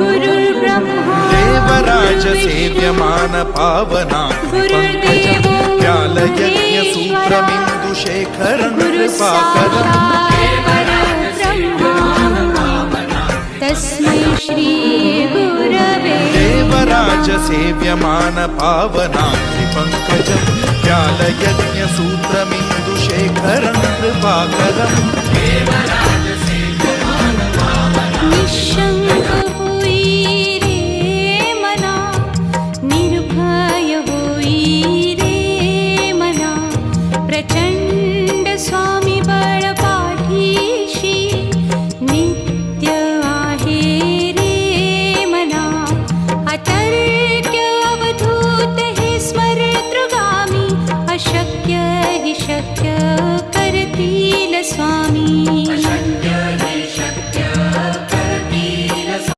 गुरुर्ब्रह्मा देवराज सेव्यमान पावना पंकजं व्यालयज्ञसूत्रमिन्दुशेखरं कृपाकरम् तस्मै श्री गुरवे देवराज सेव्यमान पावना पंकजं व्यालयज्ञसूत्रमिन्दुशेखरं कृपाकरम्